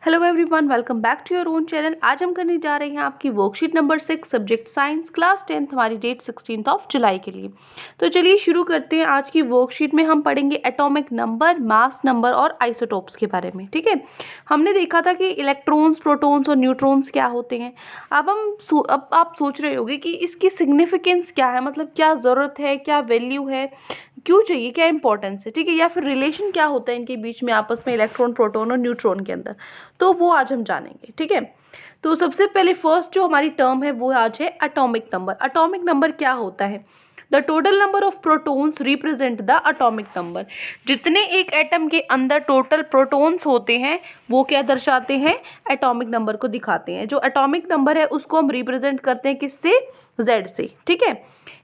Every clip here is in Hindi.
Hello everyone, welcome back to your own channel. आज हम करने जा रहे हैं आपकी worksheet number 6 subject science class 10th, हमारी डेट 16 जुलाई के लिए। तो चलिए शुरू करते हैं। आज की वर्कशीट में हम पढ़ेंगे एटॉमिक नंबर, मास नंबर और आइसोटोप्स के बारे में। ठीक है, हमने देखा था कि इलेक्ट्रॉन्स, प्रोटॉन्स और न्यूट्रॉन्स क्या होते हैं। अब आप सोच रहे होंगे कि इसकी सिग्निफिकेंस क्या है, मतलब क्या ज़रूरत है, क्या वैल्यू है, क्यों चाहिए, क्या इंपॉर्टेंस है। ठीक है, या फिर रिलेशन क्या होता है इनके बीच में आपस में, इलेक्ट्रॉन, प्रोटॉन और न्यूट्रॉन के अंदर, तो वो आज हम जानेंगे। ठीक है, तो सबसे पहले फर्स्ट जो हमारी टर्म है वो आज है एटॉमिक नंबर। एटॉमिक नंबर क्या होता है? The total number of protons represent the atomic number. जितने एक एटम के अंदर टोटल प्रोटॉन्स होते हैं वो क्या दर्शाते हैं? एटॉमिक नंबर को दिखाते हैं। जो एटॉमिक नंबर है उसको हम रिप्रेजेंट करते हैं किससे? Z से। ठीक है,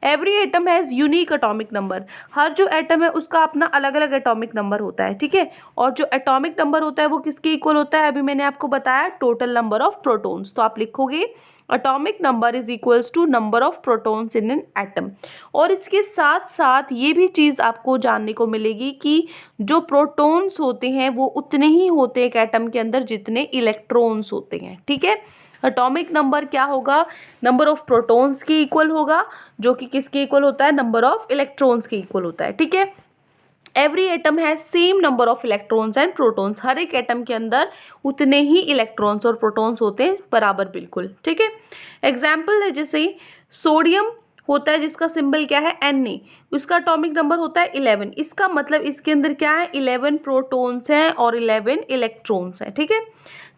every atom has unique atomic number. हर जो एटम है उसका अपना अलग अलग एटॉमिक नंबर होता है। ठीक है, और जो एटॉमिक नंबर होता है वो किसके इक्वल होता है? अभी मैंने आपको बताया टोटल नंबर ऑफ प्रोटॉन्स। तो आप लिखोगे atomic number is equals to number of protons in an atom. और इसके साथ साथ ये भी चीज़ आपको जानने को मिलेगी कि जो प्रोटॉन्स होते हैं वो उतने ही होते हैं एक एटम के अंदर जितने इलेक्ट्रॉन्स होते हैं। ठीक है, एटॉमिक नंबर क्या होगा? नंबर ऑफ प्रोटॉन्स के इक्वल होगा, जो कि किसके इक्वल होता है? नंबर ऑफ इलेक्ट्रॉन्स के इक्वल होता है। ठीक है, every atom has same number of electrons and protons. हर एक एटम के अंदर उतने ही इलेक्ट्रॉन्स और प्रोटॉन्स होते हैं बराबर, बिल्कुल। ठीक है, एग्जाम्पल है जैसे सोडियम होता है जिसका सिंबल क्या है? Na। उसका एटॉमिक नंबर होता है 11। इसका मतलब इसके अंदर क्या है? 11 प्रोटॉन्स हैं और 11 इलेक्ट्रॉन्स हैं। ठीक है,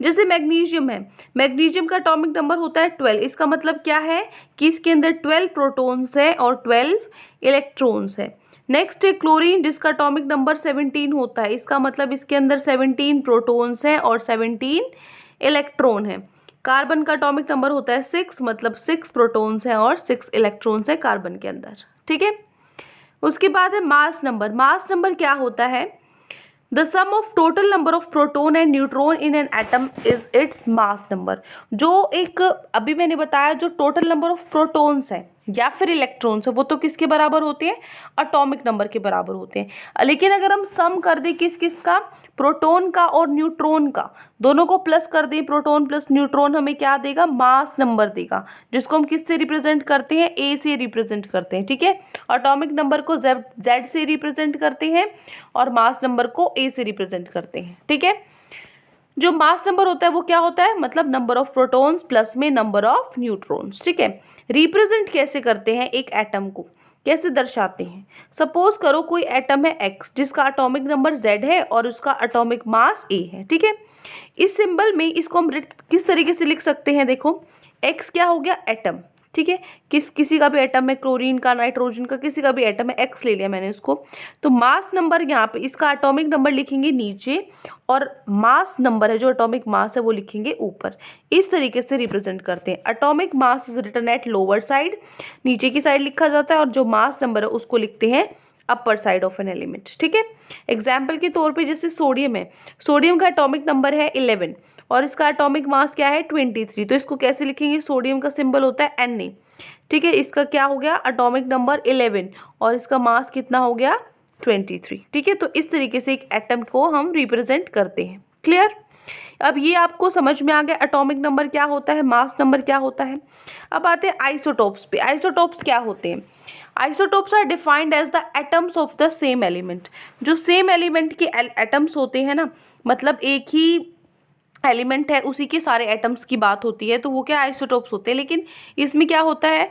जैसे मैग्नीशियम है, मैग्नीशियम का एटॉमिक नंबर होता है 12। इसका मतलब क्या है कि इसके अंदर 12 प्रोटॉन्स हैं और 12 इलेक्ट्रॉन्स हैं। नेक्स्ट है क्लोरीन, जिसका एटॉमिक नंबर 17 होता है। इसका मतलब इसके अंदर 17 प्रोटॉन्स हैं और 17 इलेक्ट्रॉन हैं। कार्बन का एटॉमिक नंबर होता है 6, मतलब 6 प्रोटॉन्स हैं और 6 इलेक्ट्रॉन्स हैं कार्बन के अंदर। ठीक है, उसके बाद है मास नंबर। मास नंबर क्या होता है? The sum of total number of proton and neutron in an atom is its mass number. जो एक अभी मैंने बताया जो टोटल नंबर ऑफ प्रोटॉन्स है या फिर इलेक्ट्रॉन्स है वो तो किसके बराबर होते हैं? एटॉमिक नंबर के बराबर होते हैं। लेकिन अगर हम सम कर दें किस किस का? प्रोटॉन का और न्यूट्रॉन का, दोनों को प्लस कर दें, प्रोटॉन प्लस न्यूट्रॉन हमें क्या देगा? मास नंबर देगा, जिसको हम किससे रिप्रेजेंट करते हैं? ए से रिप्रेजेंट करते हैं। ठीक है, एटॉमिक नंबर को जेड से रिप्रेजेंट करते हैं और मास नंबर को ए से रिप्रेजेंट करते हैं। ठीक है, जो मास नंबर होता है वो क्या होता है? मतलब नंबर ऑफ प्रोटॉन्स प्लस में नंबर ऑफ न्यूट्रॉन्स। ठीक है, रिप्रेजेंट कैसे करते हैं एक एटम को, कैसे दर्शाते हैं? सपोज करो कोई एटम है एक्स जिसका एटॉमिक नंबर जेड है और उसका एटॉमिक मास ए है। ठीक है, इस सिंबल में इसको हम किस तरीके से लिख सकते हैं? देखो, एक्स क्या हो गया? एटम। ठीक है, किसी का भी एटम है, क्लोरीन का, नाइट्रोजन का, किसी का भी एटम है, एक्स ले लिया मैंने उसको। तो मास नंबर यहाँ पे इसका एटॉमिक नंबर लिखेंगे नीचे और मास नंबर है जो एटॉमिक मास है वो लिखेंगे ऊपर। इस तरीके से रिप्रेजेंट करते हैं। Atomic mass is written at lower side, नीचे की साइड लिखा जाता है, और जो मास नंबर है उसको लिखते हैं upper side of an element. ठीक है, एग्जाम्पल के तौर पे जैसे सोडियम है, सोडियम का एटॉमिक नंबर है 11 और इसका एटॉमिक मास क्या है? 23। तो इसको कैसे लिखेंगे? सोडियम का सिंबल होता है Na। ठीक है, इसका क्या हो गया? एटॉमिक नंबर 11 और इसका मास कितना हो गया? 23। ठीक है, तो इस तरीके से एक एटम को हम रिप्रेजेंट करते हैं। क्लियर? अब ये आपको समझ में आ गया एटॉमिक नंबर क्या होता है, मास नंबर क्या होता है। अब आते हैं आइसोटोप्स पे। आइसोटोप्स क्या होते हैं? Isotopes are defined as the atoms of the same element. जो सेम एलिमेंट के एटम्स होते हैं ना, मतलब एक ही एलिमेंट है उसी के सारे एटम्स की बात होती है, तो वो क्या आइसोटोप्स होते हैं। लेकिन इसमें क्या होता है?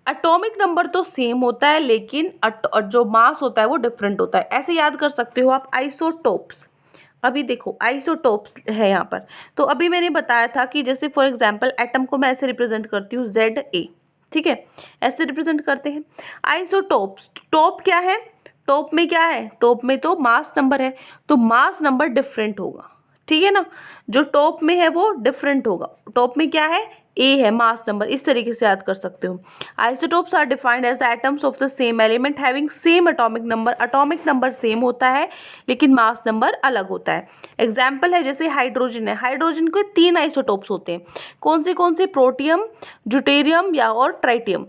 एटॉमिक नंबर तो सेम होता है लेकिन जो मास होता है वो डिफरेंट होता है। ऐसे याद कर सकते हो आप आइसोटोप्स। अभी देखो आइसोटोप्स है यहाँ पर, तो अभी मैंने बताया था कि जैसे फॉर एग्जांपल एटम को मैं ऐसे रिप्रेजेंट करती हूँ ZA। ठीक है, ऐसे रिप्रेजेंट करते हैं। आइसोटोप्स, टॉप क्या है? टॉप में क्या है? टॉप में तो मास नंबर है, तो मास नंबर डिफरेंट होगा। ठीक है ना, जो टॉप में है वो डिफरेंट होगा। टॉप में क्या है? ए है, मास नंबर। इस तरीके से याद कर सकते हो। Isotopes are defined as the atoms of the same element having same atomic number. Atomic number same होता है लेकिन मास नंबर अलग होता है। एग्जाम्पल है जैसे हाइड्रोजन है, हाइड्रोजन के 3 आइसोटोप्स होते हैं। कौन से? प्रोटियम, ड्यूटेरियम या और ट्राइटियम।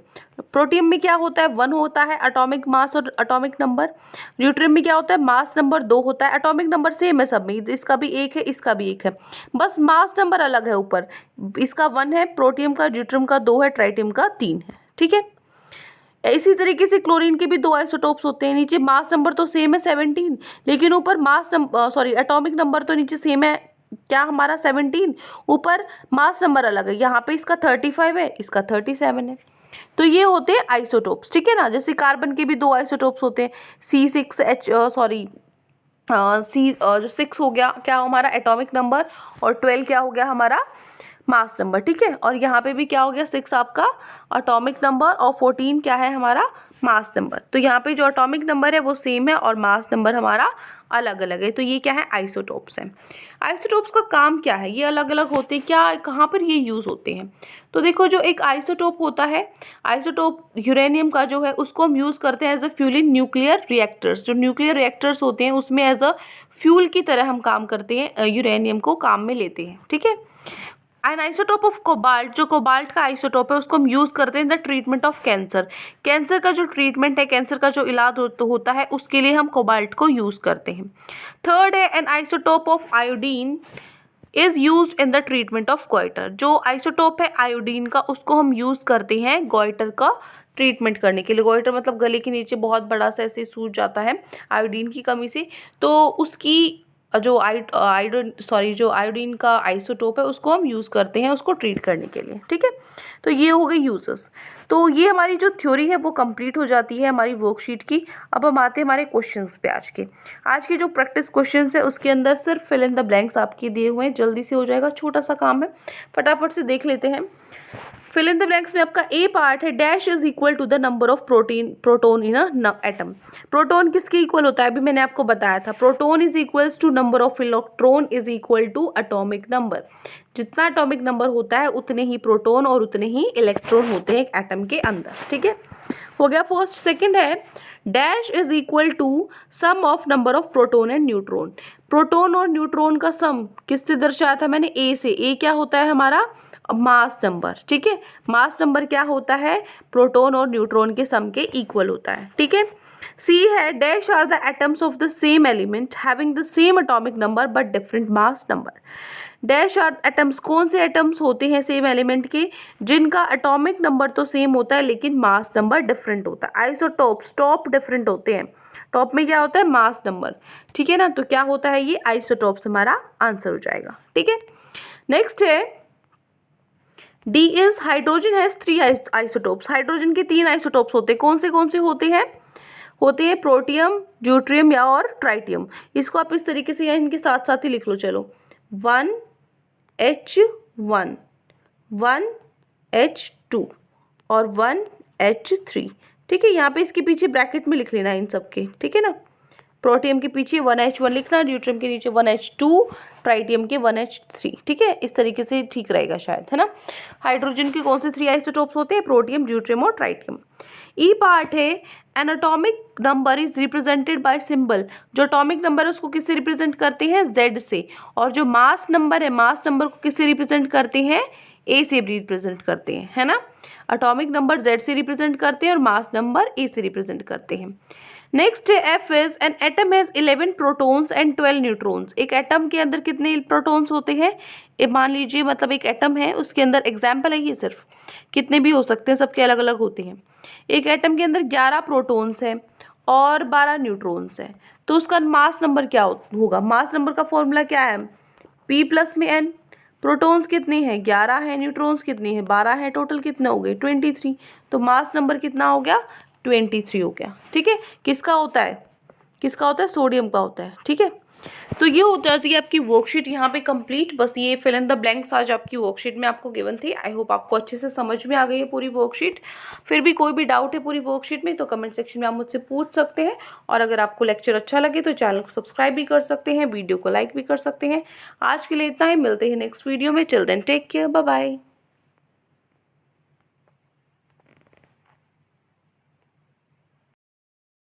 प्रोटियम में क्या होता है, 1 होता है एटॉमिक मास और एटॉमिक नंबर। ड्यूटेरियम में क्या होता है, मास नंबर 2 होता है, एटॉमिक नंबर सेम है सब में, इसका भी 1 है, इसका भी 1 है, बस मास नंबर अलग है। ऊपर इसका 1 है प्रोटियम का, ड्यूटेरियम का 2 है, ट्राइटियम का 3 है। ठीक है, इसी तरीके से क्लोरीन के भी 2 आइसोटोप्स होते हैं। नीचे मास नंबर तो सेम है 17, लेकिन ऊपर mass number sorry atomic number तो नीचे सेम है क्या हमारा 17, ऊपर मास नंबर अलग है। यहाँ पे इसका 35 है, इसका 37 है। तो ये होते हैं आइसोटोप्स, ठीक है ना। जैसे कार्बन के भी 2 आइसोटोप्स होते हैं, C6H सॉरी सी जो 6 हो गया क्या हमारा एटॉमिक नंबर, और 12 क्या हो गया हमारा मास नंबर। ठीक है, और यहाँ पे भी क्या हो गया 6 आपका एटॉमिक नंबर और 14 क्या है हमारा मास नंबर। तो यहाँ पे जो एटॉमिक नंबर है वो सेम है और मास नंबर हमारा अलग अलग है। तो ये क्या है, आइसोटोप्स हैं। आइसोटोप्स का काम क्या है, ये अलग अलग होते हैं, क्या कहाँ पर ये यूज़ होते हैं। तो देखो जो एक आइसोटोप होता है, आइसोटोप यूरेनियम का जो है उसको हम यूज़ करते हैं as a fuel in nuclear reactors. जो न्यूक्लियर रिएक्टर्स होते हैं उसमें एज अ फ्यूल की तरह हम काम करते हैं, यूरेनियम को काम में लेते हैं। ठीक है, एन आइसोटोप ऑफ कोबाल्ट, जो कोबाल्ट का आइसोटोप है उसको हम यूज़ करते हैं in the treatment of cancer. Cancer का जो ट्रीटमेंट है, कैंसर का जो इलाज होता है उसके लिए हम कोबाल्ट को यूज़ करते हैं। थर्ड है N isotope of iodine is used in the treatment of goitre. जो आइसोटोप है आयोडीन का उसको हम यूज़ करते हैं गोइटर का ट्रीटमेंट करने के लिए। गोइटर मतलब गले के नीचे बहुत बड़ा सा ऐसे सूज जाता है आयोडीन की कमी से, तो उसकी जो आयोडीन का आइसोटोप है उसको हम यूज़ करते हैं उसको ट्रीट करने के लिए। ठीक है, तो ये हो गए यूजेस। तो ये हमारी जो थ्योरी है वो कंप्लीट हो जाती है हमारी वर्कशीट की। अब हम आते हैं हमारे क्वेश्चंस पे। आज के जो प्रैक्टिस क्वेश्चंस है उसके अंदर सिर्फ फिल इन द ब्लैंक्स आपके दिए हुए हैं, जल्दी से हो जाएगा, छोटा सा काम है, फटाफट से देख लेते हैं। फिल इन द ब्लैंक्स में आपका ए पार्ट है, dash is equal to the number of proton in a atom. Proton किसके इक्वल होता है, अभी मैंने आपको बताया था, proton is equals to number of electron is equal to atomic number. जितना एटॉमिक नंबर होता है उतने ही प्रोटोन और उतने ही इलेक्ट्रॉन होते हैं एक एटम के अंदर। ठीक है, हो गया फर्स्ट। सेकंड है dash is equal to sum of number of proton and neutron. Proton और न्यूट्रॉन का सम किससे दर्शाया था मैंने, ए से। ए क्या होता है हमारा, मास नंबर। ठीक है, मास नंबर क्या होता है, प्रोटोन और न्यूट्रॉन के सम के इक्वल होता है। ठीक है, सी है dash are the atoms of the same element having the same atomic number but different mass number. Dash are atoms, कौन से एटम्स होते हैं सेम एलिमेंट के जिनका एटॉमिक नंबर तो सेम होता है लेकिन मास नंबर डिफरेंट होता है। आइसोटोप्स, टॉप डिफरेंट होते हैं, टॉप में क्या होता है, मास नंबर। ठीक है ना, तो क्या होता है ये आइसोटोप्स, हमारा आंसर हो जाएगा। ठीक है, नेक्स्ट है D is hydrogen has 3 isotopes. Hydrogen के 3 आइसोटोप्स होते हैं, कौन से होते हैं, प्रोटियम, ड्यूटेरियम या और ट्राइटियम। इसको आप इस तरीके से या इनके साथ साथ ही लिख लो, चलो 1H1 1H2 और 1H3। ठीक है, यहाँ पे इसके पीछे ब्रैकेट में लिख लेना इन सबके। ठीक है ना, प्रोटियम के पीछे 1H1 लिखना, ड्यूटेरियम के नीचे 1H2, ट्राइटियम के 1H3। ठीक है, इस तरीके से ठीक रहेगा शायद, है ना। हाइड्रोजन के कौन से 3 आइसोटोप्स होते हैं, प्रोटियम, ड्यूटेरियम और ट्राइटियम। ई पार्ट है N atomic number is represented by symbol. जो एटॉमिक नंबर है उसको किससे रिप्रेजेंट करते हैं, Z से। और जो मास नंबर है, मास नंबर को किससे रिप्रेजेंट करते हैं, A से रिप्रेजेंट करते हैं, है ना। एटॉमिक नंबर Z से रिप्रेजेंट करते हैं और मास नंबर A से रिप्रेजेंट करते हैं। नेक्स्ट है F is an atom has 11 protons and 12 neutrons. एक एटम के अंदर कितने प्रोटॉन्स होते हैं, मान लीजिए मतलब एक एटम है उसके अंदर, एग्जाम्पल है ये, सिर्फ कितने भी हो सकते हैं, सबके अलग अलग होते हैं। एक एटम के अंदर 11 प्रोटॉन्स है और 12 न्यूट्रॉन्स है, तो उसका मास नंबर क्या होगा। मास नंबर का फॉर्मूला क्या है, P प्लस में N। प्रोटॉन्स कितने हैं, 11 है, न्यूट्रॉन्स कितने हैं, 12 है, टोटल कितने हो गए, 23। तो मास नंबर कितना हो गया, 23 हो गया। ठीक है, किसका होता है, सोडियम का होता है। ठीक है, तो ये होता है आपकी वर्कशीट यहाँ पे कंप्लीट। बस ये फिल इन द ब्लैंक्स आज आपकी वर्कशीट में आपको गिवन थे। आई होप आपको अच्छे से समझ में आ गई है पूरी वर्कशीट। फिर भी कोई भी डाउट है पूरी वर्कशीट में तो कमेंट सेक्शन में आप मुझसे पूछ सकते हैं। और अगर आपको लेक्चर अच्छा लगे तो चैनल को सब्सक्राइब भी कर सकते हैं, वीडियो को लाइक भी कर सकते हैं। आज के लिए इतना ही, मिलते हैं नेक्स्ट वीडियो में। Till then take care, bye bye.